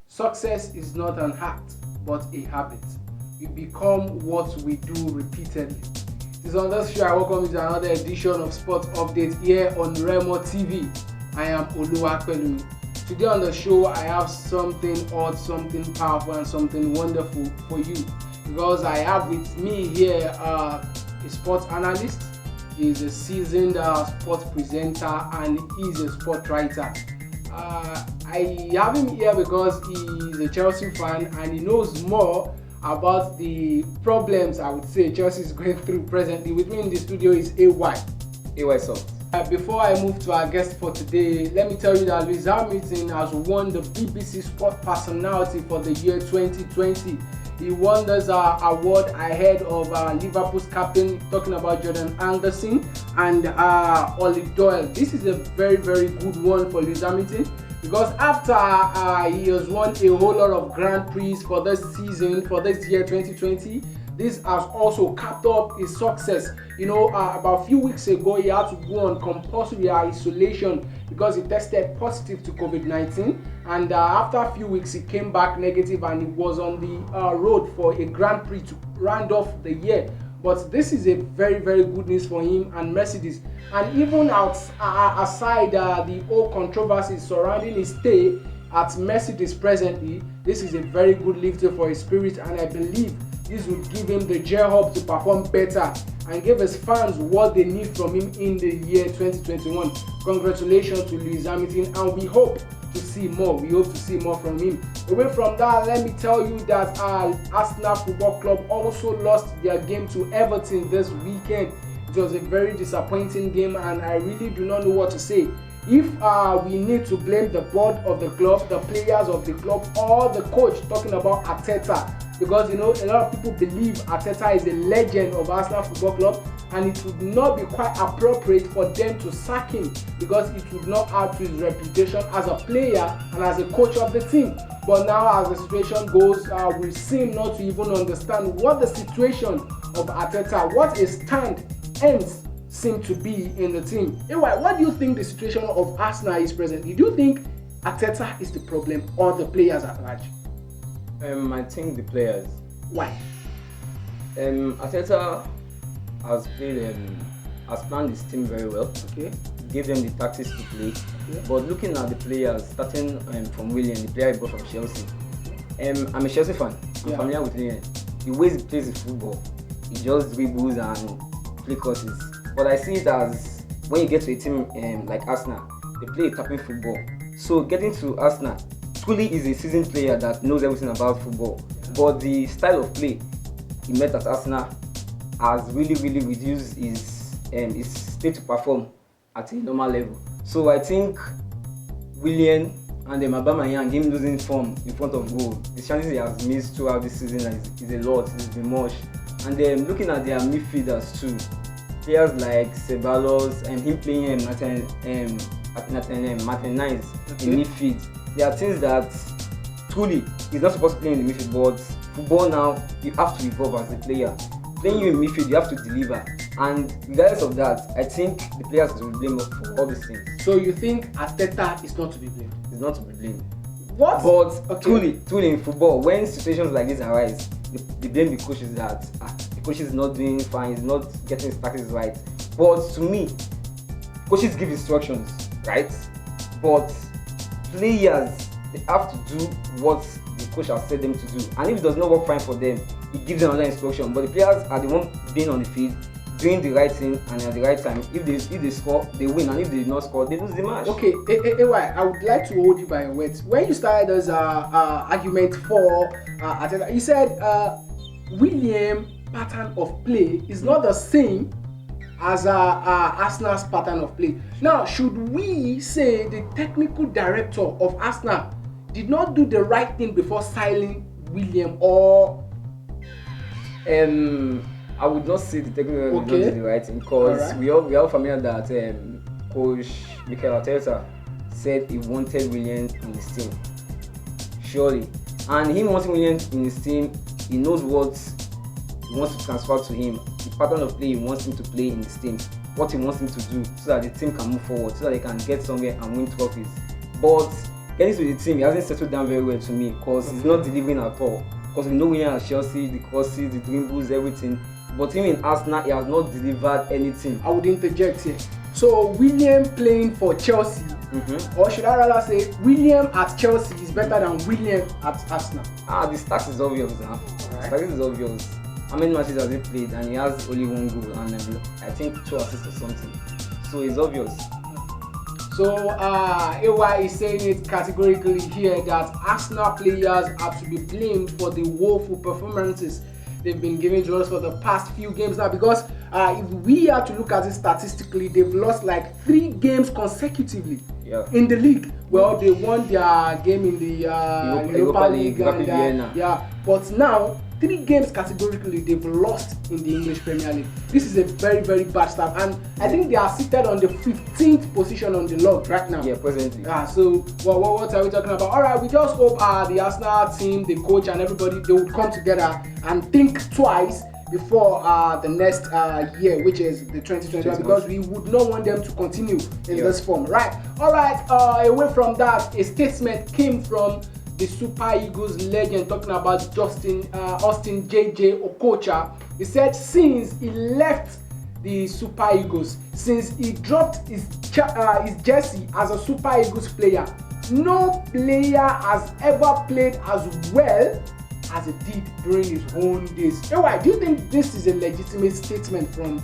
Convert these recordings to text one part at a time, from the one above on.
Success is not an act, but a habit. We become what we do repeatedly. This is on this show. I welcome you to another edition of Sport Update here on Remo TV. I am Oluwapelu. Today on the show, I have something odd, something powerful, and something wonderful for you. Because I have with me here a sports analyst, he is a seasoned sports presenter, and he is a sport writer. I have him here because he is a Chelsea fan and he knows more about the problems I would say Chelsea is going through presently. With me in the studio is AY. AY Soft. Before I move to our guest for today, let me tell you that Lewis Hamilton has won the BBC Sport Personality for the year 2020. He won this award ahead of Liverpool's captain, talking about Jordan Anderson and Olive Doyle. This is a very, very good one for Lewis Hamilton because after he has won a whole lot of Grand Prix for this season, for this year 2020, this has also capped up his success. You know, about a few weeks ago, he had to go on compulsory isolation because he tested positive to COVID-19. And after a few weeks, he came back negative and he was on the road for a Grand Prix to round off the year. But this is a very, very good news for him and Mercedes. And even aside the whole controversy surrounding his stay at Mercedes presently, this is a very good lifter for his spirit, and I believe this would give him the gear up to perform better and give his fans what they need from him in the year 2021. Congratulations to Lewis Hamilton, and we hope to see more. We hope to see more from him. Away from that, let me tell you that Arsenal Football Club also lost their game to Everton this weekend. It was a very disappointing game, and I really do not know what to say. If we need to blame the board of the club, the players of the club, or the coach, talking about Arteta, because you know a lot of people believe Arteta is a legend of Arsenal Football Club, and it would not be quite appropriate for them to sack him because it would not add to his reputation as a player and as a coach of the team. But now, as the situation goes, we seem not to even understand what the situation of Arteta, what his stand ends seem to be in the team. Anyway, what do you think the situation of Arsenal is presently? Do you think Arteta is the problem or the players at large? I think the players. Why? Arteta has played, has planned his team very well. Okay. Gave them the tactics to play. Okay. But looking at the players, starting from Willian, the player he brought from Chelsea. I'm a Chelsea fan. I'm familiar with Willian. The way he plays his football, he just dribbles and play crosses. But I see it as when you get to a team like Arsenal, they play attacking football. So getting to Arsenal, truly is a seasoned player that knows everything about football. But the style of play he met at Arsenal has really, really reduced his state to perform at a normal level. So I think Willian and Aubameyang, him losing form in front of goal, the chances he has missed throughout this season is a lot. It's been much. And then looking at their midfielders too, players like Ceballos and him playing Martinez in midfield, there are things that truly he's not supposed to play in the midfield. But football now, you have to evolve as a player. Playing you in midfield, you have to deliver. And regardless of that, I think the players will be blamed for all these things. So you think Arteta is not to be blamed? It's not to be blamed. What? But okay. truly in football, when situations like this arise, they blame the coaches that the coach is not doing fine, he's not getting his tactics right. But to me, coaches give instructions, right? But players, they have to do what the coach has said them to do. And if it does not work fine for them, he gives them another instruction. But the players are the one being on the field, doing the right thing and at the right time. If they score, they win, and if they did not score, they lose the match. Okay, AY, I would like to hold you by your words. When you started this argument for Arteta, you said William pattern of play is not the same as Arsenal's pattern of play. Now, should we say the technical director of Arsenal did not do the right thing before signing William, or I would not say the technical director did not do the right thing, because we are familiar that Coach Mikel Arteta said he wanted William in his team. Surely, and him wanting William in his team, he knows what he wants to transfer to him, the pattern of play he wants him to play in his team, what he wants him to do, so that the team can move forward, so that they can get somewhere and win trophies. But getting to the team, he hasn't settled down very well to me, because he's not delivering at all. Because we know William at Chelsea, the crosses, the dribbles, everything. But him in Arsenal, he has not delivered anything. I would interject here. So William playing for Chelsea, or should I rather say William at Chelsea is better than William at Arsenal? The stats is obvious now. The stats is obvious. How many matches has he played? And he has only 1 goal and I think 2 assists or something. So it's obvious. So AY is saying it categorically here that Arsenal players have to be blamed for the woeful performances they've been giving to us for the past few games now, because if we are to look at it statistically, they've lost like 3 games consecutively in the league. Well, they won their game in the Europa League and, but now 3 games categorically they've lost in the English Premier League. This is a very, very bad start, and I think they are seated on the 15th position on the log right now. Yeah, presently. So what are we talking about? All right, we just hope the Arsenal team, the coach, and everybody, they would come together and think twice before the next year, which is the 2021, because we would not want them to continue in this form, right? All right. Away from that, a statement came from the Super Eagles legend, talking about Austin JJ Okocha. He said since he left the Super Eagles, since he dropped his jersey as a Super Eagles player, no player has ever played as well as he did during his own days. Why do you think this is a legitimate statement from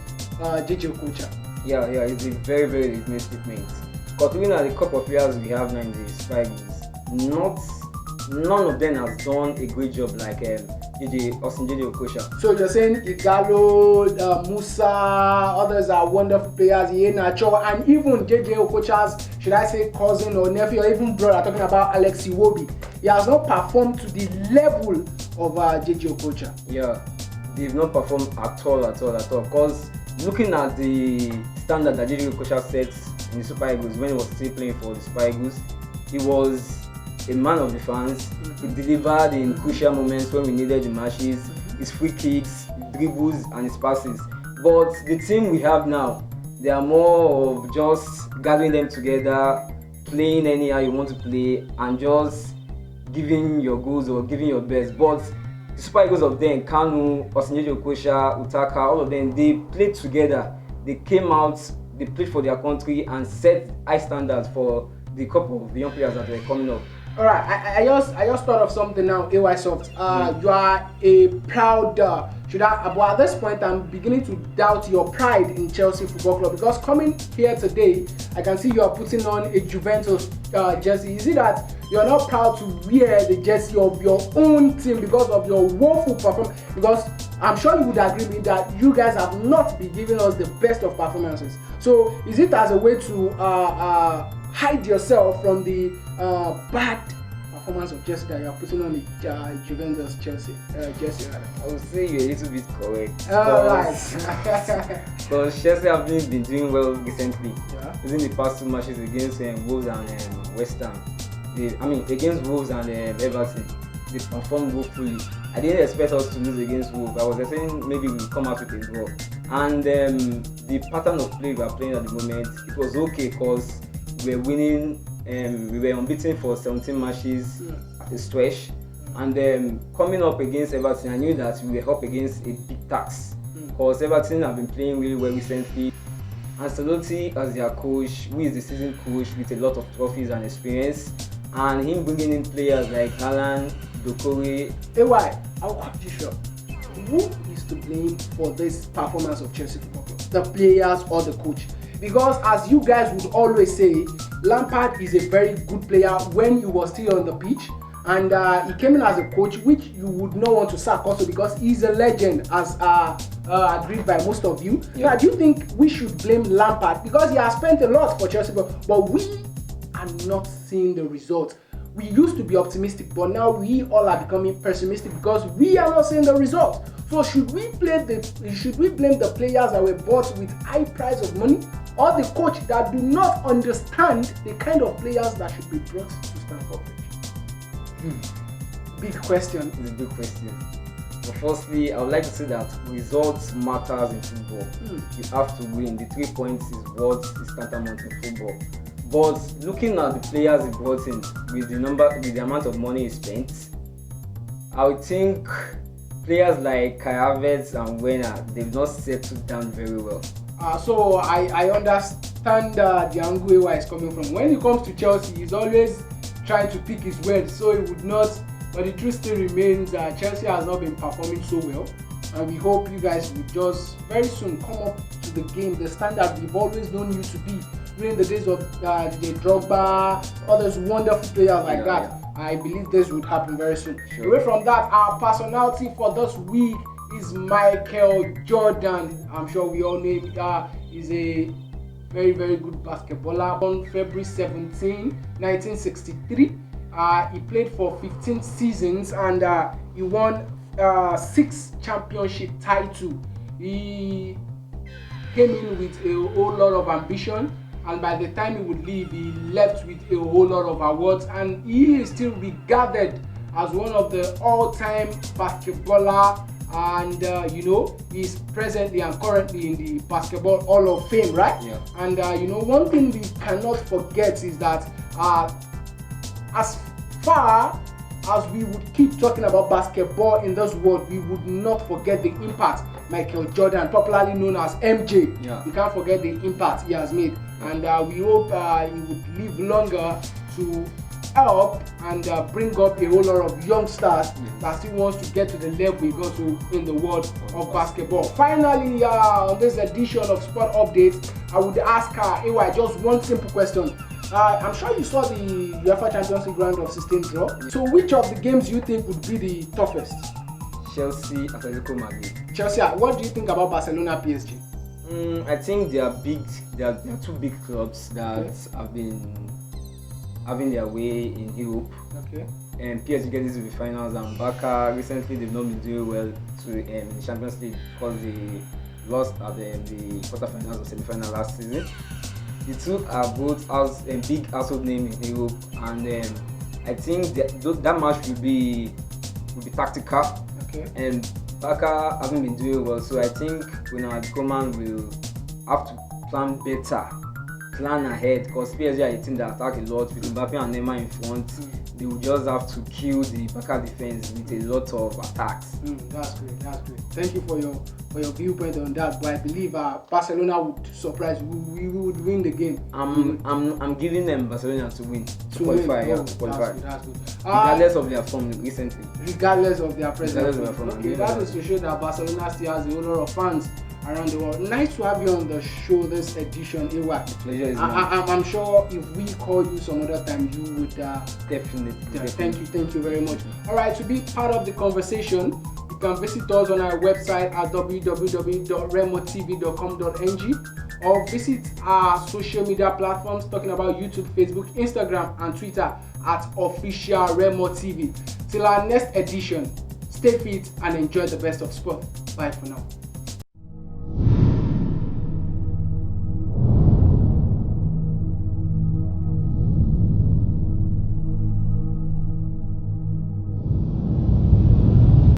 JJ Okocha? Yeah, it's a very, very legitimate statement. Considering that the couple of players we have now in the Super Eagles, none of them has done a great job like Austin JJ Okocha. So you're saying Igalo, Musa, others are wonderful players, Iheanacho, and even JJ Okocha's, should I say, cousin or nephew or even brother, talking about Alex Iwobi. He has not performed to the level of JJ Okocha. Yeah, they've not performed at all. Because looking at the standard that JJ Okocha set in the Super Eagles when he was still playing for the Super Eagles, he was a man of the fans. He delivered in crucial moments when we needed the matches, his free kicks, dribbles, and his passes. But the team we have now, they are more of just gathering them together, playing anyhow you want to play, and just giving your goals or giving your best. But the Super Eagles of them, Kanu, Austin JJ Okocha, Utaka, all of them, they played together. They came out, they played for their country and set high standards for the couple of young players that were coming up. All right, I just thought of something now, AY Soft. You are a proud, but at this point I'm beginning to doubt your pride in Chelsea Football Club, because coming here today, I can see you are putting on a Juventus jersey. Is it that you're not proud to wear the jersey of your own team because of your woeful performance? Because I'm sure you would agree with me that you guys have not been giving us the best of performances. So is it as a way to hide yourself from the bad performance of Chelsea that you are putting on the Juventus Chelsea jersey? I would say you're a little bit correct. Right. Because Chelsea have been doing well recently. Using the past 2 matches against Wolves and West Ham. Against Wolves and Everton, they performed woefully. I didn't expect us to lose against Wolves. I was expecting maybe we'll come out with a draw. And the pattern of play we are playing at the moment, it was okay because we were winning. We were unbeaten for 17 matches at a stretch, and coming up against Everton, I knew that we were up against a big task because Everton have been playing really well recently. Ancelotti as their coach, who is the seasoned coach with a lot of trophies and experience, and him bringing in players like Haaland, Doucouré. AY, I'll cut you short. who is to blame for this performance of Chelsea Football Club? The players or the coach? Because as you guys would always say, Lampard is a very good player when he was still on the pitch, and he came in as a coach, which you would not want to sack also because he's a legend, as agreed by most of you. Yeah. Now, do you think we should blame Lampard because he has spent a lot for Chelsea, but we are not seeing the results? We used to be optimistic, but now we all are becoming pessimistic because we are not seeing the results. So should we blame the players that were bought with high price of money, or the coach that do not understand the kind of players that should be brought to Stamford Bridge? Big question. It's a big question. But firstly, I would like to say that results matters in football. You have to win. The 3 points is what is tantamount in football. But looking at the players he brought in with the amount of money he spent, I would think players like Kai Havertz and Werner, they've not settled down very well. So I understand the angle where he's coming from. When it comes to Chelsea, he's always trying to pick his words, so he would not. But the truth still remains that Chelsea has not been performing so well, and we hope you guys will just very soon come up to the game, the standard we've always known you to be during the days of the Drogba, all those wonderful players like that. Yeah. I believe this would happen very soon. Sure. Away from that, our personality for this week is Michael Jordan. I'm sure we all know him. He's a very, very good basketballer. On February 17, 1963, he played for 15 seasons and he won 6 championship titles. He came in with a whole lot of ambition, and by the time he would leave, he left with a whole lot of awards, and he is still regarded as one of the all-time basketballer, and he's presently and currently in the Basketball Hall of Fame, right? Yeah. And one thing we cannot forget is that as far as we would keep talking about basketball in this world, we would not forget the impact Michael Jordan, popularly known as MJ. Yeah. We can't forget the impact he has made, and we hope he would live longer to help and bring up a whole lot of youngsters that still wants to get to the level we got to in the world of basketball. Finally, on this edition of Sport Update, I would ask AY just one simple question. I'm sure you saw the UEFA Champions League round of 16 draw. So which of the games you think would be the toughest? Chelsea, Atletico Madrid. Chelsea, what do you think about Barcelona, PSG? I think they are big. They are 2 big clubs that have been having their way in Europe. Okay. And PSG get into the finals, and Barca recently they've not been doing well in the Champions League because they lost at the quarterfinals or semi-final last season. The 2 are both as a big household name in Europe, and I think that match will be tactical. Okay. And Barca hasn't been doing well, so I think Koeman will have to plan ahead, because PSG are a team that attack a lot with Mbappe and Neymar in front. They will just have to kill the Barca defense with a lot of attacks. That's great. Thank you for your viewpoint on that. But I believe Barcelona would surprise. We would win the game. I'm giving them Barcelona to win, to qualify. That's good. Regardless of their form recently. Regardless of their present. Regardless of their form. Okay, that is to show that Barcelona still has a whole lot of fans around the world. Nice to have you on the show this edition, AY. Pleasure is mine. I'm sure if we call you some other time, you would definitely. Thank you very much. All right, to be part of the conversation, you can visit us on our website at www.remotv.com.ng or visit our social media platforms talking about YouTube, Facebook, Instagram, and Twitter at official Remo TV. Till our next edition, stay fit and enjoy the best of sport. Bye for now.